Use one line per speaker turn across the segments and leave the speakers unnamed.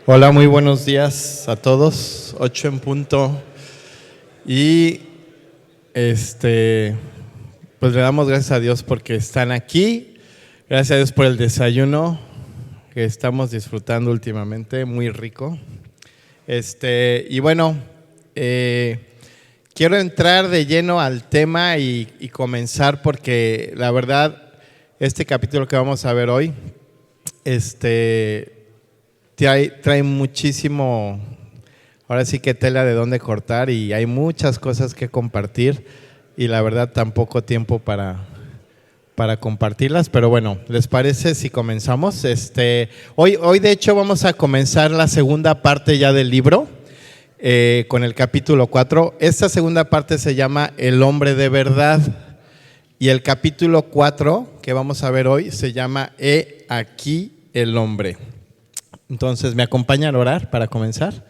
Hola, muy buenos días a todos, 8 en punto. Y pues le damos gracias a Dios porque están aquí. Gracias a Dios por el desayuno que estamos disfrutando últimamente, muy rico. Y bueno, quiero entrar de lleno al tema y comenzar porque la verdad, este capítulo que vamos a ver hoy, trae muchísimo, ahora sí que tela de dónde cortar y hay muchas cosas que compartir y la verdad tan poco tiempo para compartirlas, pero bueno, ¿les parece si comenzamos? Hoy de hecho vamos a comenzar la segunda parte ya del libro con el capítulo 4. Esta segunda parte se llama El hombre de verdad y el capítulo 4 que vamos a ver hoy se llama He aquí el hombre. Entonces, ¿me acompañan a orar para comenzar?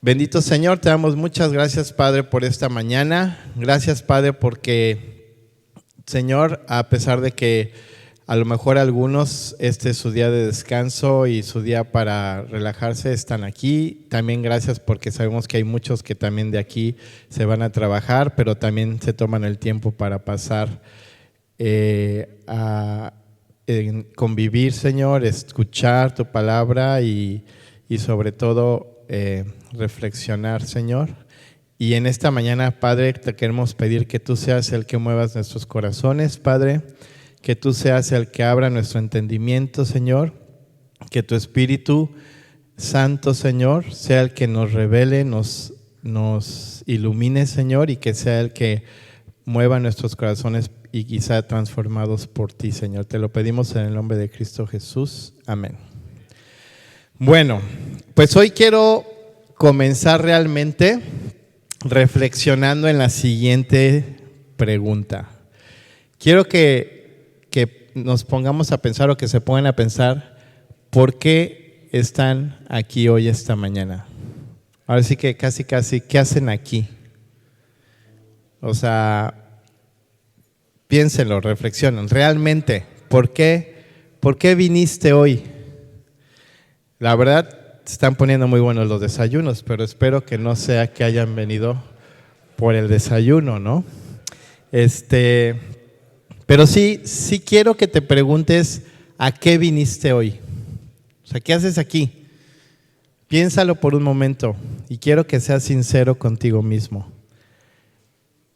Bendito Señor, te damos muchas gracias, Padre, por esta mañana. Gracias, Padre, porque, Señor, a pesar de que a lo mejor algunos este es su día de descanso y su día para relajarse, están aquí. También gracias porque sabemos que hay muchos que también de aquí se van a trabajar, pero también se toman el tiempo para pasar en convivir, Señor, escuchar tu palabra y sobre todo reflexionar, Señor. Y en esta mañana, Padre, te queremos pedir que tú seas el que muevas nuestros corazones, Padre, que tú seas el que abra nuestro entendimiento, Señor, que tu Espíritu Santo, Señor, sea el que nos revele, nos ilumine, Señor, y que sea el que mueva nuestros corazones y quizá transformados por ti, Señor. Te lo pedimos en el nombre de Cristo Jesús. Amén. Bueno, pues hoy quiero comenzar realmente reflexionando en la siguiente pregunta. Quiero que nos pongamos a pensar o que se pongan a pensar ¿por qué están aquí hoy esta mañana? Ahora sí que casi, ¿qué hacen aquí? O sea, piénsenlo, reflexionen. Realmente, ¿por qué viniste hoy? La verdad, se están poniendo muy buenos los desayunos, pero espero que no sea que hayan venido por el desayuno, ¿no? Pero sí quiero que te preguntes ¿a qué viniste hoy? O sea, ¿qué haces aquí? Piénsalo por un momento y quiero que seas sincero contigo mismo.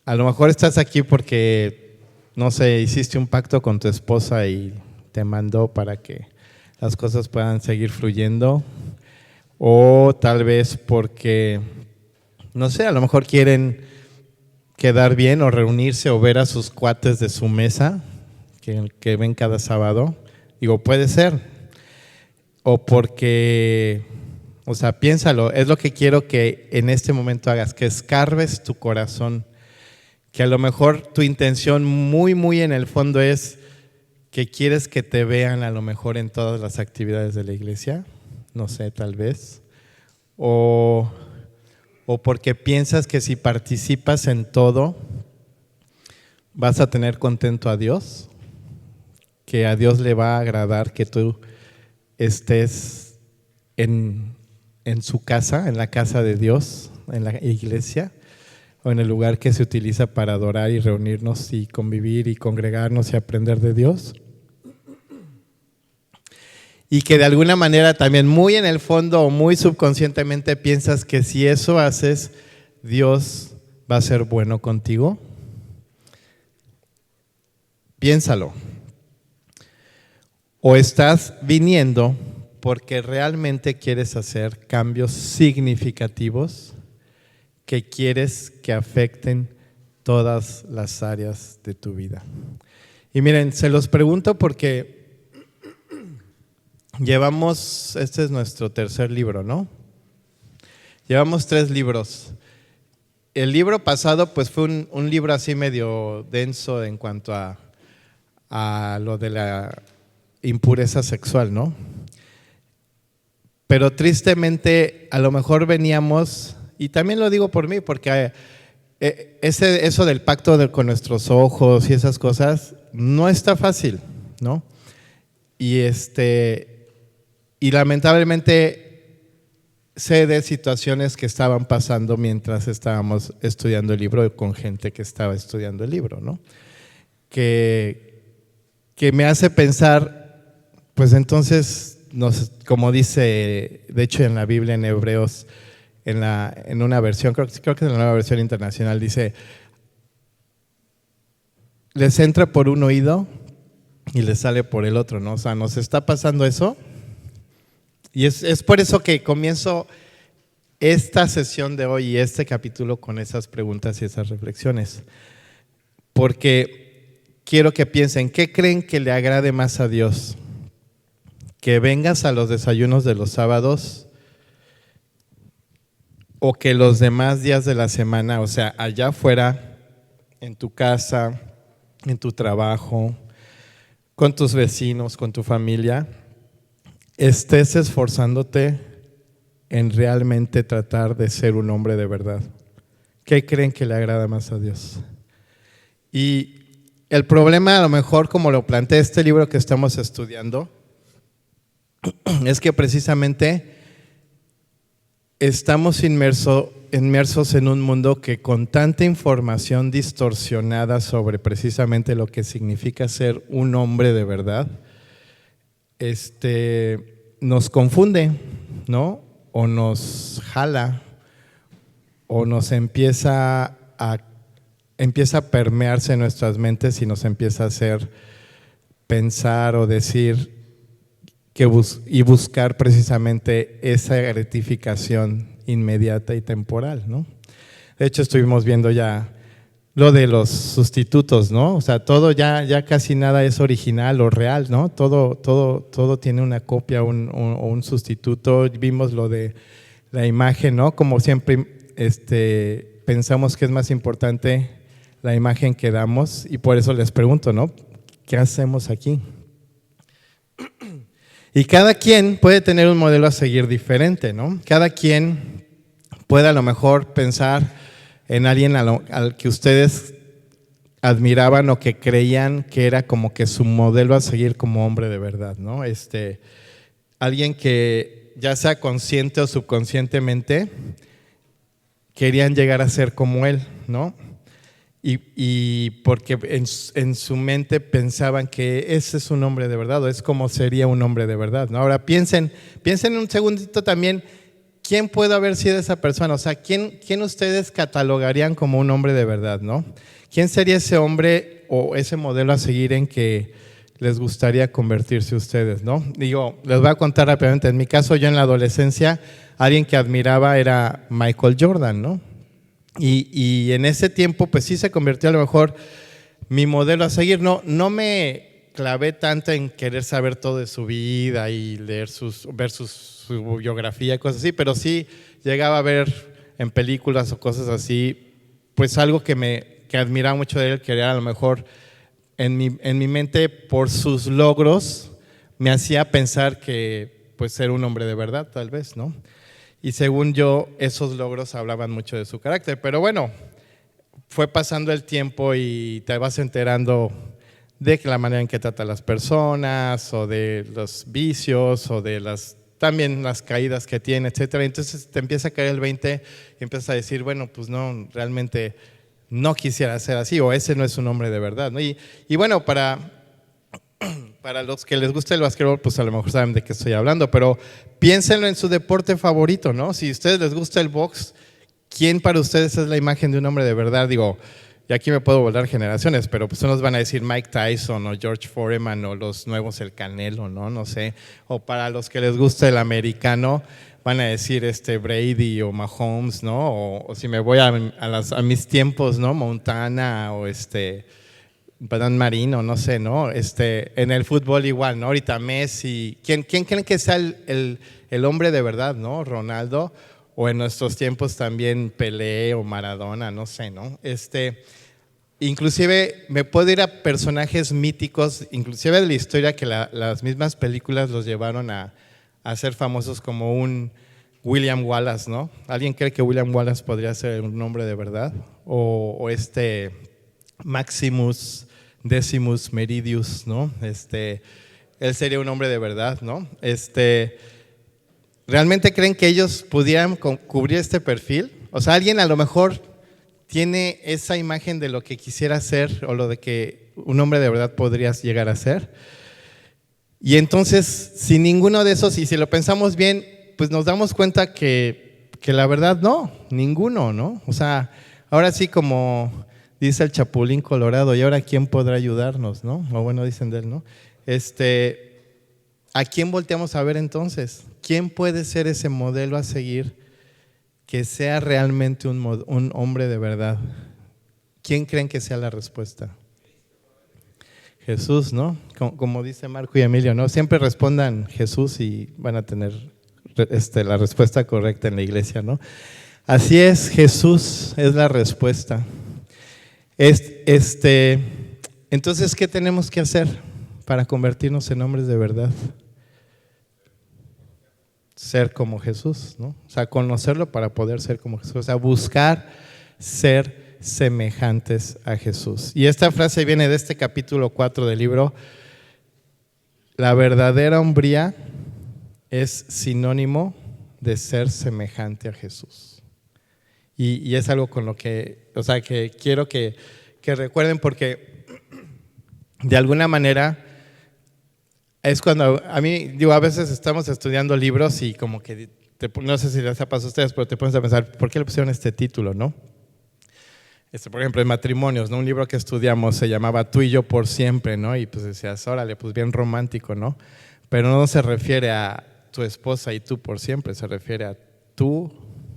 A lo mejor estás aquí porque, no sé, hiciste un pacto con tu esposa y te mandó para que las cosas puedan seguir fluyendo. O tal vez porque, no sé, a lo mejor quieren quedar bien o reunirse o ver a sus cuates de su mesa que ven cada sábado. Digo, puede ser. O porque, o sea, piénsalo, es lo que quiero que en este momento hagas, que escarbes tu corazón. Que a lo mejor tu intención muy en el fondo es que quieres que te vean a lo mejor en todas las actividades de la iglesia, no sé, tal vez, o porque piensas que si participas en todo vas a tener contento a Dios, que a Dios le va a agradar que tú estés en su casa, en la casa de Dios, en la iglesia, o en el lugar que se utiliza para adorar y reunirnos y convivir y congregarnos y aprender de Dios. Y que de alguna manera también muy en el fondo o muy subconscientemente piensas que si eso haces, Dios va a ser bueno contigo. Piénsalo. O estás viniendo porque realmente quieres hacer cambios significativos que quieres que afecten todas las áreas de tu vida. Y miren, se los pregunto porque llevamos, este es nuestro tercer libro, ¿no? Llevamos 3 libros. El libro pasado pues fue un libro así medio denso en cuanto a lo de la impureza sexual, ¿no? Pero tristemente a lo mejor veníamos, y también lo digo por mí, porque eso del pacto con nuestros ojos y esas cosas no está fácil, ¿no? Y lamentablemente sé de situaciones que estaban pasando mientras estábamos estudiando el libro con gente que estaba estudiando el libro, ¿no? Que me hace pensar, pues entonces, como dice, de hecho en la Biblia en Hebreos, en una versión, creo que en la nueva versión internacional dice, les entra por un oído y les sale por el otro, ¿no? O sea, nos está pasando eso. Y es por eso que comienzo esta sesión de hoy y este capítulo con esas preguntas y esas reflexiones. Porque quiero que piensen, ¿qué creen que le agrade más a Dios? ¿Que vengas a los desayunos de los sábados o que los demás días de la semana, o sea, allá afuera, en tu casa, en tu trabajo, con tus vecinos, con tu familia, estés esforzándote en realmente tratar de ser un hombre de verdad? ¿Qué creen que le agrada más a Dios? Y el problema, a lo mejor como lo plantea este libro que estamos estudiando, es que precisamente estamos inmersos en un mundo que con tanta información distorsionada sobre precisamente lo que significa ser un hombre de verdad, nos confunde, ¿no? O nos jala, o nos empieza a permearse en nuestras mentes y nos empieza a hacer pensar o decir y buscar precisamente esa gratificación inmediata y temporal, ¿no? De hecho, estuvimos viendo ya lo de los sustitutos, ¿no? O sea, todo ya casi nada es original o real, ¿no? Todo tiene una copia o un sustituto. Vimos lo de la imagen, ¿no? Como siempre pensamos que es más importante la imagen que damos y por eso les pregunto, ¿no? ¿Qué hacemos aquí? Y cada quien puede tener un modelo a seguir diferente, ¿no? Cada quien puede a lo mejor pensar en alguien al que ustedes admiraban o que creían que era como que su modelo a seguir como hombre de verdad, ¿no? Alguien que ya sea consciente o subconscientemente querían llegar a ser como él, ¿no? Y porque en su mente pensaban que ese es un hombre de verdad o es como sería un hombre de verdad, ¿no? Ahora piensen un segundito también, ¿quién puede haber sido esa persona? O sea, ¿quién ustedes catalogarían como un hombre de verdad, no? ¿Quién sería ese hombre o ese modelo a seguir en que les gustaría convertirse ustedes, no? Digo, les voy a contar rápidamente. En mi caso, yo en la adolescencia, alguien que admiraba era Michael Jordan, ¿no? Y en ese tiempo, pues sí se convirtió a lo mejor mi modelo a seguir. No me clavé tanto en querer saber todo de su vida y ver su biografía y cosas así, pero sí llegaba a ver en películas o cosas así, pues algo que admiraba mucho de él, que era a lo mejor en mi mente por sus logros me hacía pensar que pues ser un hombre de verdad tal vez, ¿no? Y según yo, esos logros hablaban mucho de su carácter. Pero bueno, fue pasando el tiempo y te vas enterando de la manera en que trata a las personas, o de los vicios, o de también las caídas que tiene, etcétera. Entonces te empieza a caer el 20 y empiezas a decir, bueno, pues no, realmente no quisiera ser así, o ese no es un hombre de verdad, ¿no? Y bueno, para los que les gusta el básquetbol, pues a lo mejor saben de qué estoy hablando, pero piénsenlo en su deporte favorito, ¿no? Si a ustedes les gusta el box, ¿quién para ustedes es la imagen de un hombre de verdad? Digo, y aquí me puedo volar generaciones, pero pues unos van a decir Mike Tyson o George Foreman o los nuevos El Canelo, no sé. O para los que les gusta el americano, van a decir Brady o Mahomes, ¿no? O si me voy a mis tiempos, ¿no? Montana o Dan Marino, no sé, ¿no? En el fútbol igual, ¿no? Ahorita Messi. ¿Quién creen que sea el hombre de verdad, ¿no? Ronaldo, o en nuestros tiempos también Pelé o Maradona, no sé, ¿no? Inclusive me puedo ir a personajes míticos, inclusive de la historia, que las mismas películas los llevaron a ser famosos, como un William Wallace, ¿no? ¿Alguien cree que William Wallace podría ser un hombre de verdad? O Maximus Decimus Meridius, ¿no? Él sería un hombre de verdad, ¿no? ¿realmente creen que ellos pudieran cubrir este perfil? O sea, alguien a lo mejor tiene esa imagen de lo que quisiera ser o lo de que un hombre de verdad podría llegar a ser. Y entonces, sin ninguno de esos, y si lo pensamos bien, pues nos damos cuenta que la verdad no, ninguno, ¿no? O sea, ahora sí, como dice el Chapulín Colorado, ¿y ahora quién podrá ayudarnos, no? O bueno, dicen de él, ¿no? ¿A quién volteamos a ver entonces? ¿Quién puede ser ese modelo a seguir que sea realmente un hombre de verdad? ¿Quién creen que sea la respuesta? Jesús, ¿no? Como dice Marco y Emilio, ¿no? Siempre respondan Jesús y van a tener la respuesta correcta en la iglesia, ¿no? Así es, Jesús es la respuesta. Entonces, ¿qué tenemos que hacer para convertirnos en hombres de verdad? Ser como Jesús, ¿no? O sea, conocerlo para poder ser como Jesús. O sea, buscar ser semejantes a Jesús. Y esta frase viene de este capítulo 4 del libro. La verdadera hombría es sinónimo de ser semejante a Jesús. Y es algo con lo que, o sea, que quiero que recuerden, porque de alguna manera es cuando a mí, digo, a veces estamos estudiando libros y como que, no sé si les ha pasado a ustedes, pero te pones a pensar, ¿por qué le pusieron este título, no? Por ejemplo, en matrimonios, ¿no? Un libro que estudiamos se llamaba Tú y yo por siempre, ¿no? Y pues decías, órale, pues bien romántico, ¿no? Pero no se refiere a tu esposa y tú por siempre, se refiere a tú,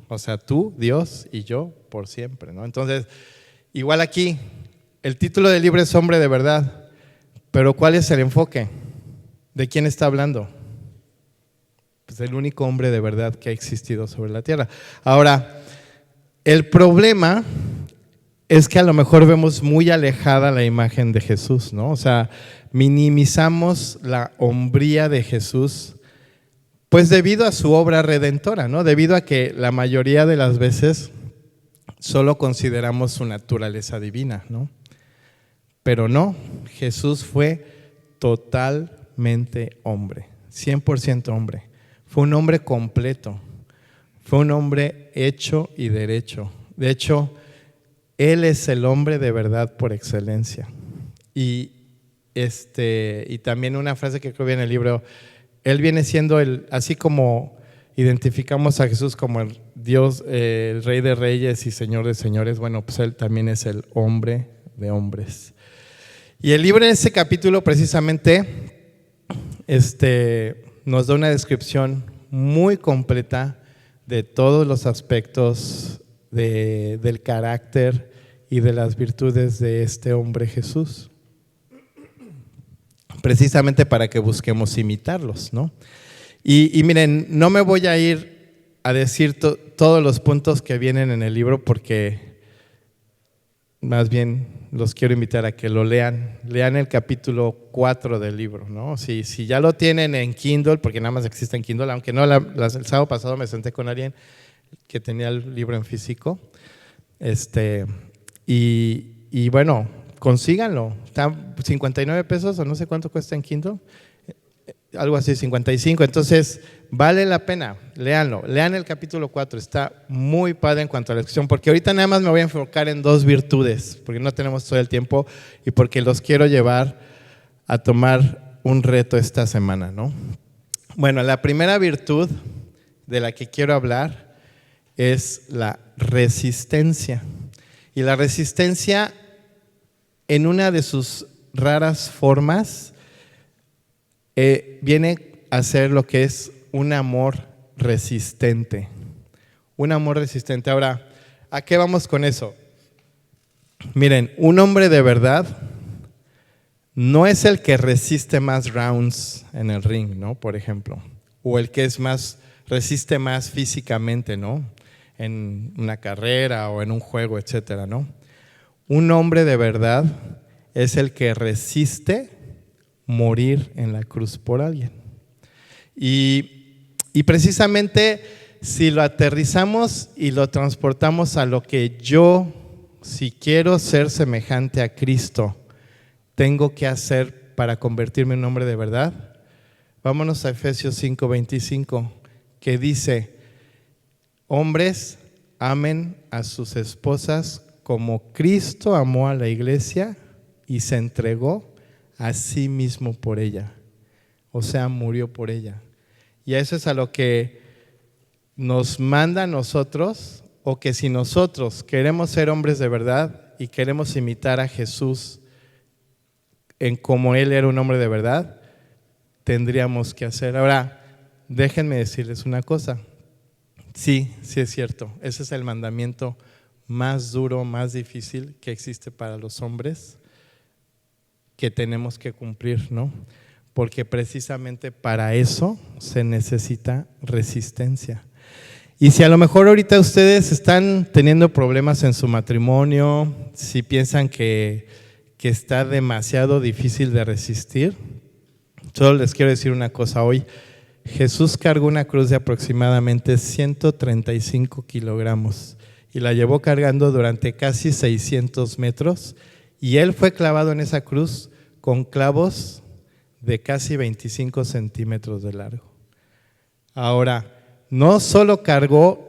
o sea, tú, Dios, y yo por siempre, ¿no? Entonces, igual aquí, el título del libro es Hombre de Verdad, pero ¿cuál es el enfoque? ¿De quién está hablando? Pues el único hombre de verdad que ha existido sobre la tierra. Ahora, el problema es que a lo mejor vemos muy alejada la imagen de Jesús, ¿no? O sea, minimizamos la hombría de Jesús, pues debido a su obra redentora, ¿no? Debido a que la mayoría de las veces solo consideramos su naturaleza divina, ¿no? Pero no, Jesús fue totalmente hombre, 100% hombre. Fue un hombre completo, fue un hombre hecho y derecho. De hecho, Él es el hombre de verdad por excelencia. Y también una frase que creo que viene en el libro, Él viene siendo así como identificamos a Jesús como el Dios, el Rey de Reyes y Señor de Señores, bueno, pues Él también es el hombre de hombres. Y el libro en ese capítulo precisamente nos da una descripción muy completa de todos los aspectos del carácter y de las virtudes de este hombre Jesús, precisamente para que busquemos imitarlos, ¿no? Y miren, no me voy a ir a decir todos los puntos que vienen en el libro, porque más bien los quiero invitar a que lo lean el capítulo 4 del libro, ¿no? Si ya lo tienen en Kindle, porque nada más existe en Kindle, aunque no, el sábado pasado me senté con alguien que tenía el libro en físico, y bueno, consíganlo, está 59 pesos o no sé cuánto cuesta en Kindle, algo así, 55, entonces vale la pena, léanlo, lean el capítulo 4, está muy padre en cuanto a la lección, porque ahorita nada más me voy a enfocar en 2 virtudes, porque no tenemos todo el tiempo y porque los quiero llevar a tomar un reto esta semana, ¿no? Bueno, la primera virtud de la que quiero hablar es la resistencia. Y la resistencia, en una de sus raras formas, viene a ser lo que es un amor resistente. Un amor resistente. Ahora, ¿a qué vamos con eso? Miren, un hombre de verdad no es el que resiste más rounds en el ring, ¿no? Por ejemplo, o el que resiste más físicamente, ¿no? En una carrera o en un juego, etcétera, ¿no? Un hombre de verdad es el que resiste morir en la cruz por alguien. Y precisamente si lo aterrizamos y lo transportamos a lo que yo, si quiero ser semejante a Cristo, tengo que hacer para convertirme en un hombre de verdad, vámonos a Efesios 5:25. que dice: hombres, amen a sus esposas como Cristo amó a la iglesia y se entregó a sí mismo por ella. O sea, murió por ella. Y eso es a lo que nos manda a nosotros, o que si nosotros queremos ser hombres de verdad y queremos imitar a Jesús en como Él era un hombre de verdad, tendríamos que hacer. Ahora, déjenme decirles una cosa. Sí es cierto. Ese es el mandamiento más duro, más difícil que existe para los hombres, que tenemos que cumplir, ¿no? Porque precisamente para eso se necesita resistencia. Y si a lo mejor ahorita ustedes están teniendo problemas en su matrimonio, si piensan que está demasiado difícil de resistir, solo les quiero decir una cosa hoy. Jesús cargó una cruz de aproximadamente 135 kilogramos y la llevó cargando durante casi 600 metros, y Él fue clavado en esa cruz con clavos de casi 25 centímetros de largo. Ahora, no solo cargó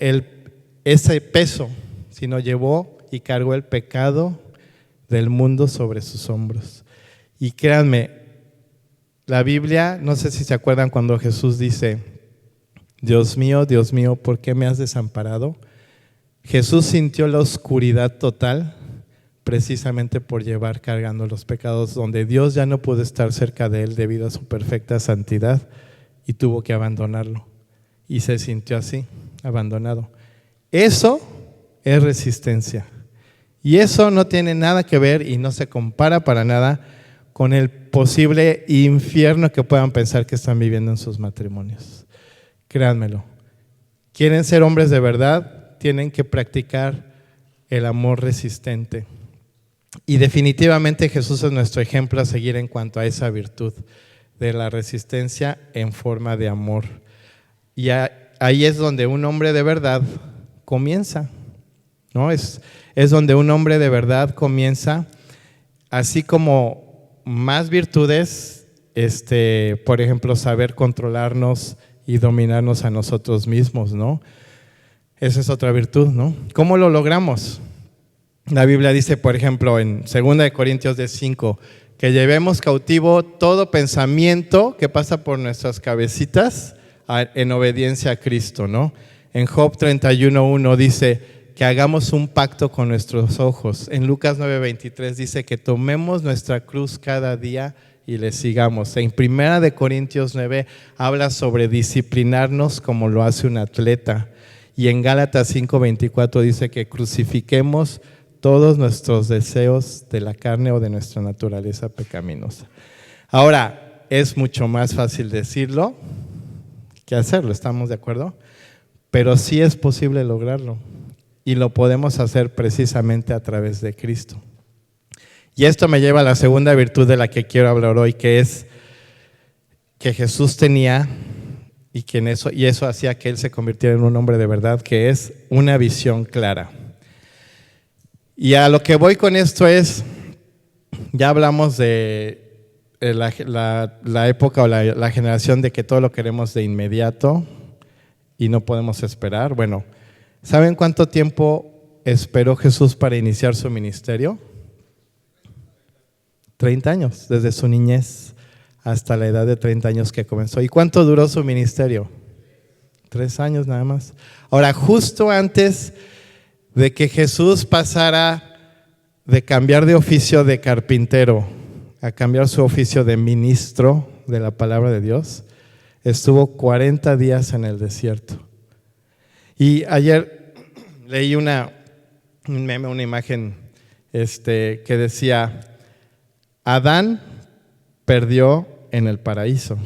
ese peso, sino llevó y cargó el pecado del mundo sobre sus hombros. Y créanme, la Biblia, no sé si se acuerdan cuando Jesús dice: Dios mío, ¿por qué me has desamparado? Jesús sintió la oscuridad total precisamente por llevar cargando los pecados, donde Dios ya no pudo estar cerca de él debido a su perfecta santidad y tuvo que abandonarlo. Y se sintió así, abandonado. Eso es resistencia. Y eso no tiene nada que ver y no se compara para nada con el posible infierno que puedan pensar que están viviendo en sus matrimonios. Créanmelo. ¿Quieren ser hombres de verdad? Tienen que practicar el amor resistente. Y definitivamente Jesús es nuestro ejemplo a seguir en cuanto a esa virtud de la resistencia en forma de amor. Y ahí es donde un hombre de verdad comienza, ¿no? Es donde un hombre de verdad comienza, así como más virtudes, por ejemplo, saber controlarnos y dominarnos a nosotros mismos, ¿no? Esa es otra virtud, ¿no? ¿Cómo lo logramos? La Biblia dice, por ejemplo, en 2 Corintios 5, que llevemos cautivo todo pensamiento que pasa por nuestras cabecitas en obediencia a Cristo, ¿no? En Job 31:1 dice que hagamos un pacto con nuestros ojos. En Lucas 9:23 dice que tomemos nuestra cruz cada día y le sigamos. En 1 Corintios 9 habla sobre disciplinarnos como lo hace un atleta. Y en Gálatas 5:24 dice que crucifiquemos todos nuestros deseos de la carne o de nuestra naturaleza pecaminosa. Ahora, es mucho más fácil decirlo que hacerlo, ¿estamos de acuerdo? Pero sí es posible lograrlo y lo podemos hacer precisamente a través de Cristo. Y esto me lleva a la segunda virtud de la que quiero hablar hoy, que es que Jesús tenía y eso hacía que Él se convirtiera en un hombre de verdad, que es una visión clara. Y a lo que voy con esto es, ya hablamos de la época o la generación de que todo lo queremos de inmediato y no podemos esperar. Bueno, ¿saben cuánto tiempo esperó Jesús para iniciar su ministerio? 30 años, desde su niñez hasta la edad de 30 años que comenzó. ¿Y cuánto duró su ministerio? 3 años nada más. Ahora, justo antes de que Jesús pasara de cambiar de oficio de carpintero a cambiar su oficio de ministro de la palabra de Dios, estuvo 40 días en el desierto. Y ayer leí un meme, una imagen que decía: Adán perdió en el paraíso,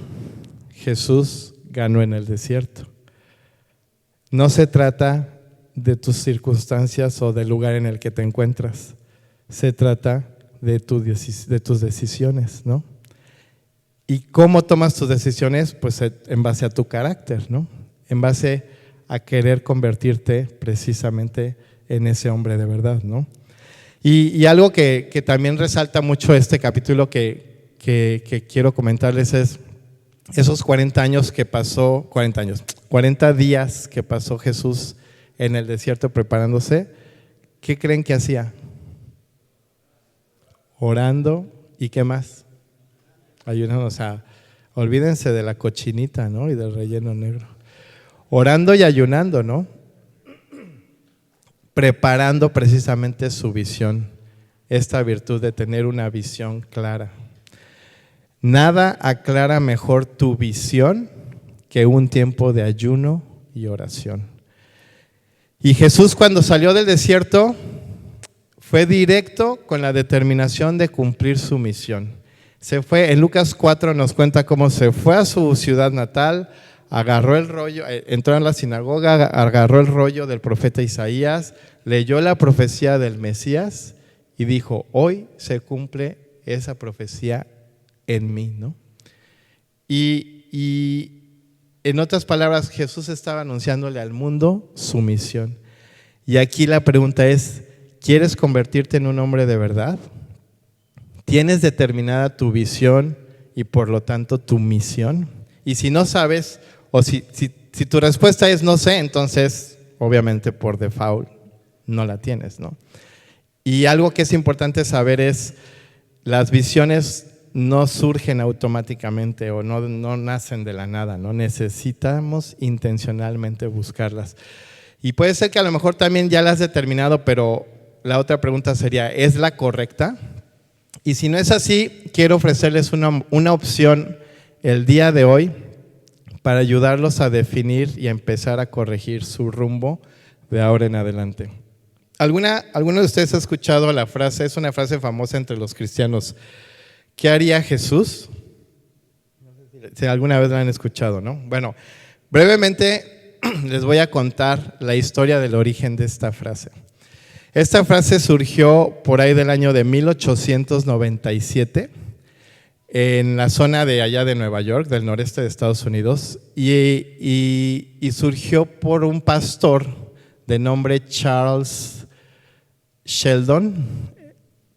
Jesús ganó en el desierto. No se trata de tus circunstancias o del lugar en el que te encuentras, se trata de tus decisiones, ¿no? ¿Y cómo tomas tus decisiones? Pues en base a tu carácter, ¿no? En base a querer convertirte precisamente en ese hombre de verdad, ¿no? Y algo que también resalta mucho este capítulo que quiero comentarles es esos 40 años que pasó, 40 días que pasó Jesús en el desierto preparándose, ¿qué creen que hacía? Orando, ¿y qué más? Ayunando, o sea, olvídense de la cochinita, ¿no? Y del relleno negro. Orando y ayunando, ¿no? Preparando precisamente su visión, esta virtud de tener una visión clara. Nada aclara mejor tu visión que un tiempo de ayuno y oración. Y Jesús, cuando salió del desierto, fue directo con la determinación de cumplir su misión. Se fue, en Lucas 4 nos cuenta cómo se fue a su ciudad natal, agarró el rollo, entró en la sinagoga, agarró el rollo del profeta Isaías, leyó la profecía del Mesías y dijo: hoy se cumple esa profecía en mí, ¿no? Y en otras palabras, Jesús estaba anunciándole al mundo su misión. Y aquí la pregunta es: ¿quieres convertirte en un hombre de verdad? ¿Tienes determinada tu visión y por lo tanto tu misión? Y si no sabes, o si tu respuesta es no sé, entonces obviamente por default no la tienes, ¿no? Y algo que es importante saber es: las visiones no surgen automáticamente o no nacen de la nada, ¿no? Necesitamos intencionalmente buscarlas. Y puede ser que a lo mejor también ya la has determinado, pero la otra pregunta sería: ¿es la correcta? Y si no es así, quiero ofrecerles una opción el día de hoy para ayudarlos a definir y a empezar a corregir su rumbo de ahora en adelante. ¿Alguno de ustedes ha escuchado la frase? Es una frase famosa entre los cristianos: ¿qué haría Jesús? Si alguna vez la han escuchado, ¿no? Bueno, brevemente les voy a contar la historia del origen de esta frase. Esta frase surgió por ahí del año de 1897 en la zona de allá de Nueva York, del noreste de Estados Unidos, y surgió por un pastor de nombre Charles Sheldon,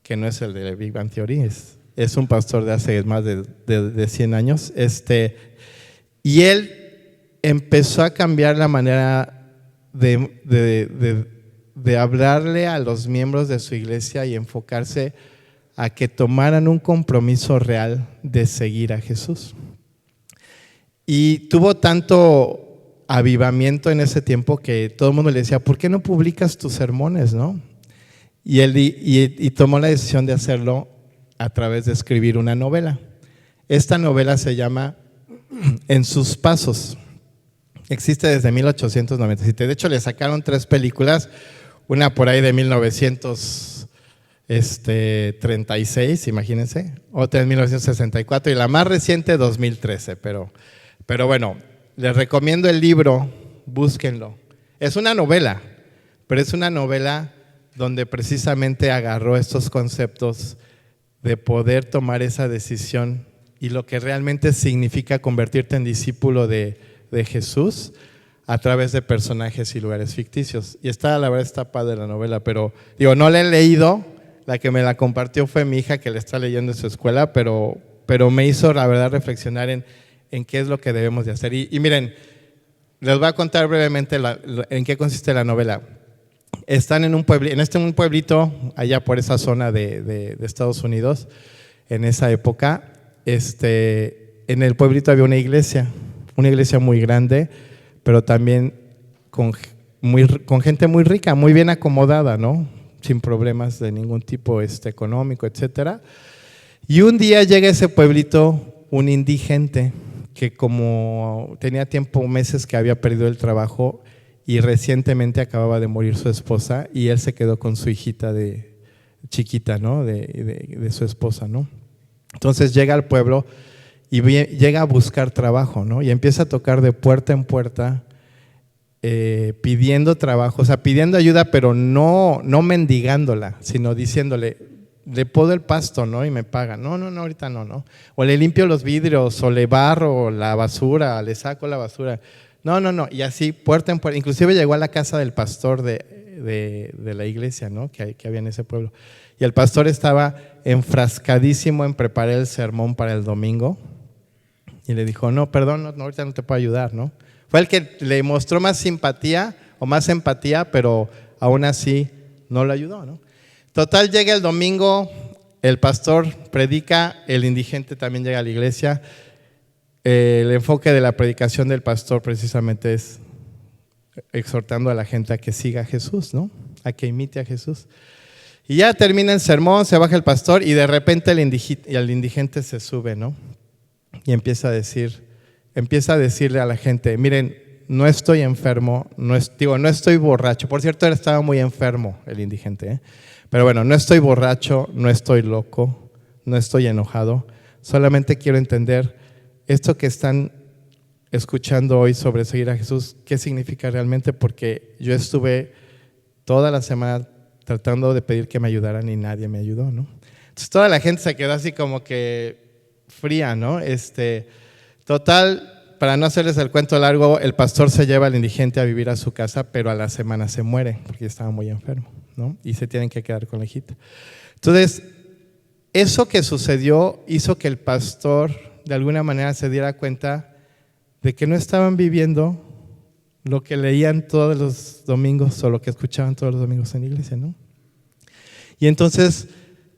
que no es el de Big Bang Theory, es un pastor de hace más de 100 años. Y él empezó a cambiar la manera de hablarle a los miembros de su iglesia y enfocarse a que tomaran un compromiso real de seguir a Jesús. Y tuvo tanto avivamiento en ese tiempo que todo el mundo le decía: ¿por qué no publicas tus sermones, no? Y él tomó la decisión de hacerlo a través de escribir una novela. Esta novela se llama En sus pasos. Existe desde 1897. De hecho, le sacaron 3 películas, una por ahí de 1936, imagínense, otra en 1964 y la más reciente 2013. Pero bueno, les recomiendo el libro, búsquenlo. Es una novela, pero es una novela donde precisamente agarró estos conceptos de poder tomar esa decisión y lo que realmente significa convertirte en discípulo de Jesús a través de personajes y lugares ficticios. Y la verdad está padre la novela, pero no la he leído. La que me la compartió fue mi hija, que la está leyendo en su escuela, pero me hizo la verdad reflexionar en qué es lo que debemos de hacer. Y miren, les voy a contar brevemente en qué consiste la novela. Están en un pueblito allá por esa zona de Estados Unidos. En esa época, en el pueblito había una iglesia muy grande, pero también con gente muy rica, muy bien acomodada, ¿no? Sin problemas de ningún tipo económico, etcétera. Y un día llega a ese pueblito un indigente que, como tenía meses que había perdido el trabajo y recientemente acababa de morir su esposa, y él se quedó con su hijita chiquita, ¿no? de su esposa, ¿no? Entonces llega al pueblo y llega a buscar trabajo, ¿no? Y empieza a tocar de puerta en puerta, pidiendo trabajo, o sea, pidiendo ayuda, pero no mendigándola, sino diciéndole: le podo el pasto, ¿no? Y me pagan. No, ahorita no. O le limpio los vidrios, o le barro la basura, le saco la basura. No. Y así, puerta en puerta. Inclusive llegó a la casa del pastor de la iglesia, ¿no? que había en ese pueblo. Y el pastor estaba enfrascadísimo en preparar el sermón para el domingo. Y le dijo: no, perdón, ahorita no te puedo ayudar, ¿no? Fue el que le mostró más simpatía o más empatía, pero aún así no lo ayudó, ¿no? Total, llega el domingo, el pastor predica, el indigente también llega a la iglesia. El enfoque de la predicación del pastor precisamente es exhortando a la gente a que siga a Jesús, ¿no? A que imite a Jesús. Y ya termina el sermón, se baja el pastor y de repente el indigente se sube, ¿no? Y empieza a decirle a la gente, miren, no estoy enfermo, no estoy borracho. Por cierto, él estaba muy enfermo, el indigente, ¿eh? Pero bueno, no estoy borracho, no estoy loco, no estoy enojado. Solamente quiero entender esto que están escuchando hoy sobre seguir a Jesús, ¿qué significa realmente? Porque yo estuve toda la semana tratando de pedir que me ayudaran y nadie me ayudó, ¿no? Entonces toda la gente se quedó así como que fría, ¿no? Total, para no hacerles el cuento largo, el pastor se lleva al indigente a vivir a su casa, pero a la semana se muere porque estaba muy enfermo, ¿no? Y se tienen que quedar con la hijita. Entonces, eso que sucedió hizo que el pastor de alguna manera se diera cuenta de que no estaban viviendo lo que leían todos los domingos o lo que escuchaban todos los domingos en la iglesia, ¿no? Y entonces,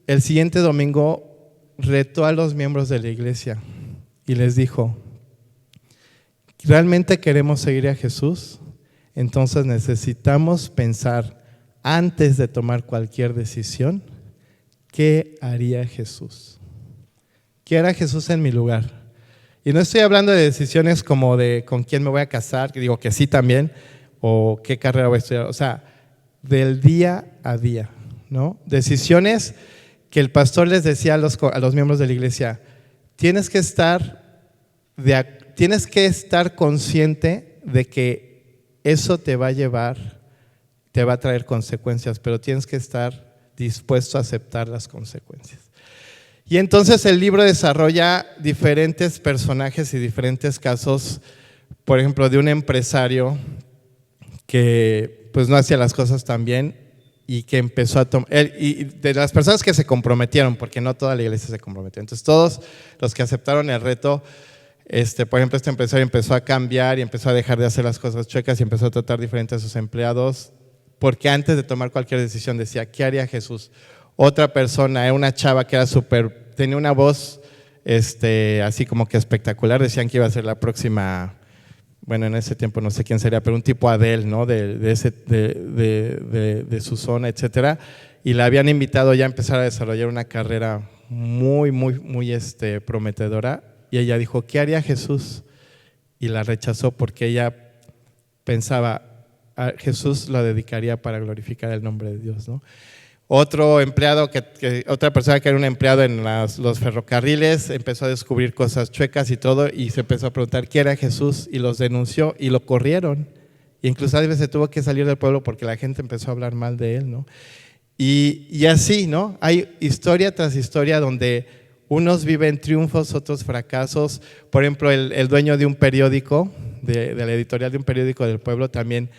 el siguiente domingo retó a los miembros de la iglesia y les dijo, ¿realmente queremos seguir a Jesús? Entonces necesitamos pensar antes de tomar cualquier decisión, ¿qué haría Jesús? ¿Qué hará Jesús en mi lugar? Y no estoy hablando de decisiones como de con quién me voy a casar, que digo que sí también, o qué carrera voy a estudiar, o sea, del día a día, ¿no? Decisiones que el pastor les decía a los miembros de la iglesia, tienes que estar consciente de que eso te va a traer consecuencias, pero tienes que estar dispuesto a aceptar las consecuencias. Y entonces el libro desarrolla diferentes personajes y diferentes casos, por ejemplo, de un empresario que pues no hacía las cosas tan bien y que empezó a tomar, y de las personas que se comprometieron, porque no toda la iglesia se comprometió. Entonces todos los que aceptaron el reto, por ejemplo, este empresario empezó a cambiar y empezó a dejar de hacer las cosas chuecas y empezó a tratar diferente a sus empleados, porque antes de tomar cualquier decisión decía, ¿qué haría Jesús? Otra persona, era una chava que era tenía una voz así como que espectacular, decían que iba a ser la próxima, bueno, en ese tiempo no sé quién sería, pero un tipo Adele, ¿no? de su zona, etcétera, y la habían invitado ya a empezar a desarrollar una carrera muy, muy, muy prometedora, y ella dijo, ¿qué haría Jesús? Y la rechazó porque ella pensaba, a Jesús lo dedicaría para glorificar el nombre de Dios, ¿no? Otro empleado, otra persona que era un empleado en los ferrocarriles, empezó a descubrir cosas chuecas y todo, y se empezó a preguntar quién era Jesús, y los denunció y lo corrieron. Incluso a veces se tuvo que salir del pueblo porque la gente empezó a hablar mal de él, ¿no? Y así, ¿no? Hay historia tras historia donde unos viven triunfos, otros fracasos. Por ejemplo, el dueño de un periódico, de la editorial de un periódico del pueblo también,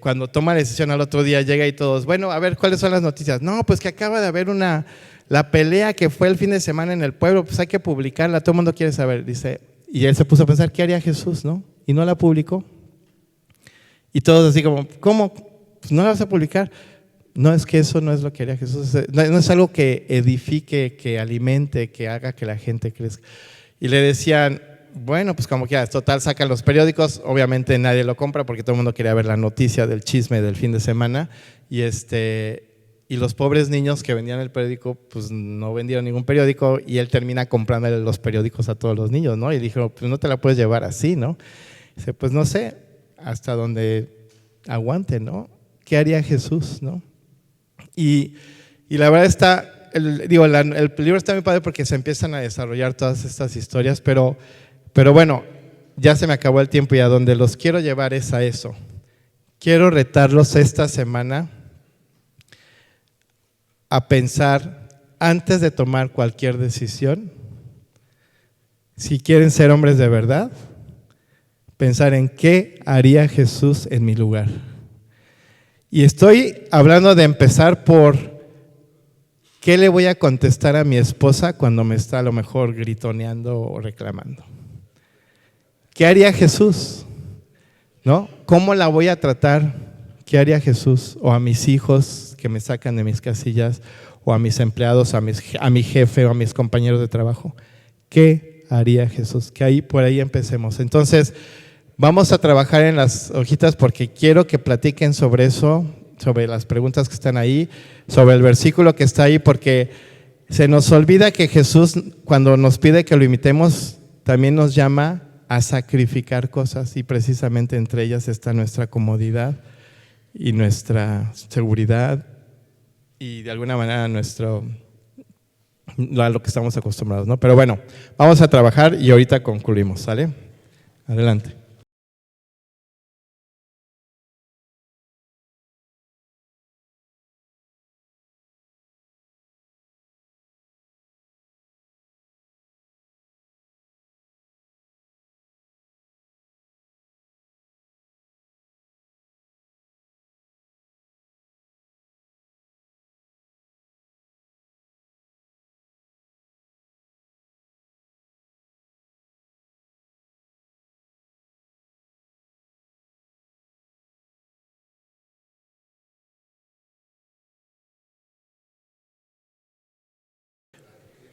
cuando toma la decisión al otro día llega y todos, bueno, a ver, ¿cuáles son las noticias? No, pues que acaba de haber la pelea que fue el fin de semana en el pueblo, pues hay que publicarla, todo el mundo quiere saber, dice. Y él se puso a pensar, ¿qué haría Jesús, no? Y no la publicó. Y todos así como, ¿cómo? Pues no la vas a publicar. No, es que eso no es lo que haría Jesús, no es algo que edifique, que alimente, que haga que la gente crezca. Y le decían, bueno, pues como quieras, total, sacan los periódicos, obviamente nadie lo compra porque todo el mundo quería ver la noticia del chisme del fin de semana, y los pobres niños que vendían el periódico, pues no vendieron ningún periódico, y él termina comprándole los periódicos a todos los niños, ¿no? Y dijo, pues no te la puedes llevar así, ¿no? Dice, pues no sé, hasta donde aguante, ¿no? ¿Qué haría Jesús, no? Y la verdad el libro está muy padre porque se empiezan a desarrollar todas estas historias, pero bueno, ya se me acabó el tiempo y a donde los quiero llevar es a eso. Quiero retarlos esta semana a pensar antes de tomar cualquier decisión, si quieren ser hombres de verdad, pensar en qué haría Jesús en mi lugar. Y estoy hablando de empezar por qué le voy a contestar a mi esposa cuando me está a lo mejor gritoneando o reclamando. ¿Qué haría Jesús? ¿No? ¿Cómo la voy a tratar? ¿Qué haría Jesús? O a mis hijos que me sacan de mis casillas, o a mis empleados, a mi jefe o a mis compañeros de trabajo. ¿Qué haría Jesús? Que ahí por ahí empecemos. Entonces, vamos a trabajar en las hojitas porque quiero que platiquen sobre eso, sobre las preguntas que están ahí, sobre el versículo que está ahí, porque se nos olvida que Jesús, cuando nos pide que lo imitemos, también nos llama a sacrificar cosas, y precisamente entre ellas está nuestra comodidad y nuestra seguridad y de alguna manera a lo que estamos acostumbrados, ¿no? Pero bueno, vamos a trabajar y ahorita concluimos, ¿sale? Adelante.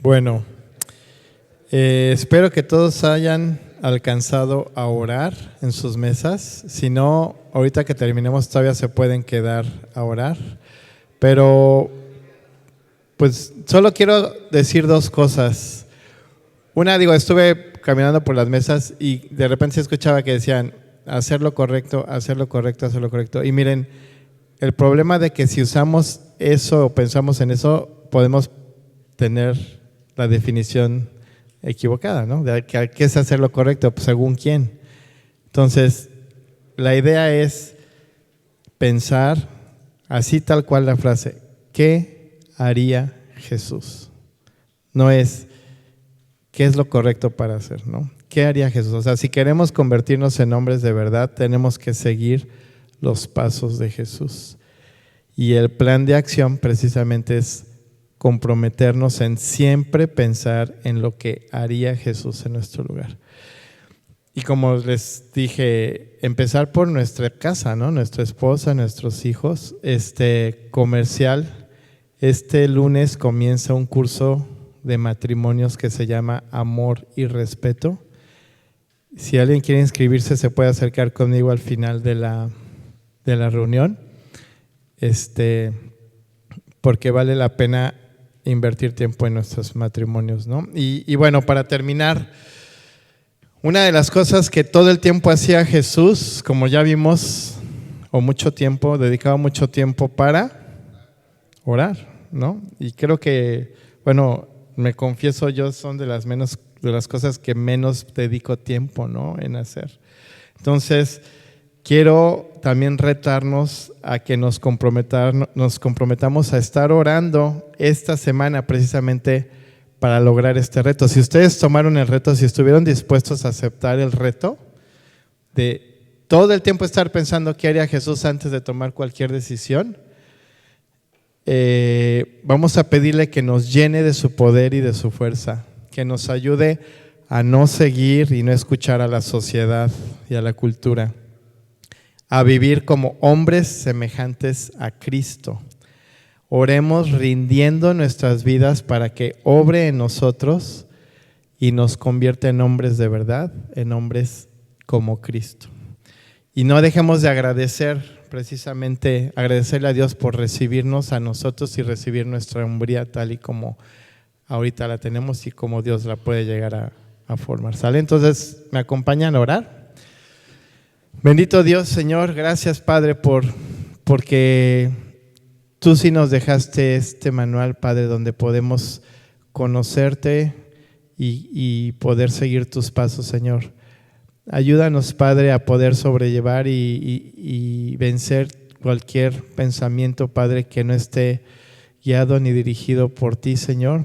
Bueno, espero que todos hayan alcanzado a orar en sus mesas. Si no, ahorita que terminemos todavía se pueden quedar a orar. Pero, pues, solo quiero decir dos cosas. Una, estuve caminando por las mesas y de repente se escuchaba que decían, hacer lo correcto, hacer lo correcto, hacer lo correcto. Y miren, el problema de que si usamos eso o pensamos en eso, podemos tener la definición equivocada, ¿no? De qué es hacer lo correcto, pues según quién. Entonces, la idea es pensar así tal cual la frase, ¿qué haría Jesús? No es qué es lo correcto para hacer, ¿no? ¿Qué haría Jesús? O sea, si queremos convertirnos en hombres de verdad, tenemos que seguir los pasos de Jesús. Y el plan de acción precisamente es comprometernos en siempre pensar en lo que haría Jesús en nuestro lugar. Y como les dije, empezar por nuestra casa, ¿no? Nuestra esposa, nuestros hijos. Comercial, este lunes comienza un curso de matrimonios que se llama Amor y Respeto. Si alguien quiere inscribirse, se puede acercar conmigo al final de la reunión, porque vale la pena invertir tiempo en nuestros matrimonios, ¿no? Y bueno, para terminar, una de las cosas que todo el tiempo hacía Jesús, como ya vimos, dedicaba mucho tiempo para orar, ¿no? Y creo que, bueno, me confieso, yo son de las cosas que menos dedico tiempo, ¿no? En hacer. Entonces, quiero también retarnos a que nos comprometamos a estar orando esta semana precisamente para lograr este reto. Si ustedes tomaron el reto, si estuvieron dispuestos a aceptar el reto de todo el tiempo estar pensando qué haría Jesús antes de tomar cualquier decisión, vamos a pedirle que nos llene de su poder y de su fuerza, que nos ayude a no seguir y no escuchar a la sociedad y a la cultura, a vivir como hombres semejantes a Cristo. Oremos rindiendo nuestras vidas para que obre en nosotros y nos convierta en hombres de verdad, en hombres como Cristo. Y no dejemos de agradecerle a Dios por recibirnos a nosotros y recibir nuestra hombría tal y como ahorita la tenemos y como Dios la puede llegar a formar. ¿Sale? Entonces, ¿me acompañan a orar? Bendito Dios, Señor, gracias Padre porque Tú sí nos dejaste este manual, Padre, donde podemos conocerte y poder seguir tus pasos, Señor. Ayúdanos, Padre, a poder sobrellevar y vencer cualquier pensamiento, Padre, que no esté guiado ni dirigido por Ti, Señor.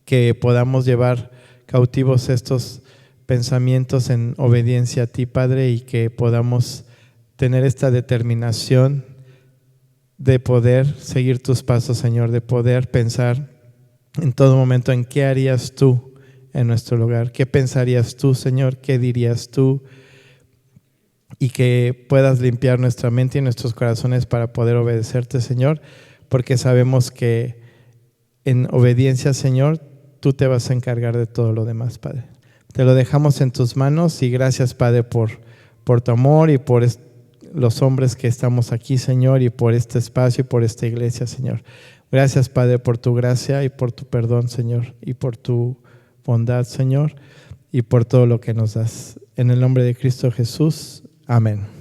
Que podamos llevar cautivos estos pensamientos en obediencia a Ti, Padre, y que podamos tener esta determinación de poder seguir Tus pasos, Señor, de poder pensar en todo momento en qué harías Tú en nuestro lugar. ¿Qué pensarías tú, Señor? ¿Qué dirías tú? Y que puedas limpiar nuestra mente y nuestros corazones para poder obedecerte, Señor, porque sabemos que en obediencia, Señor, tú te vas a encargar de todo lo demás, Padre. Te lo dejamos en tus manos y gracias, Padre, por tu amor y por los hombres que estamos aquí, Señor, y por este espacio y por esta iglesia, Señor. Gracias, Padre, por tu gracia y por tu perdón, Señor, y por tu bondad, Señor, y por todo lo que nos das. En el nombre de Cristo Jesús. Amén.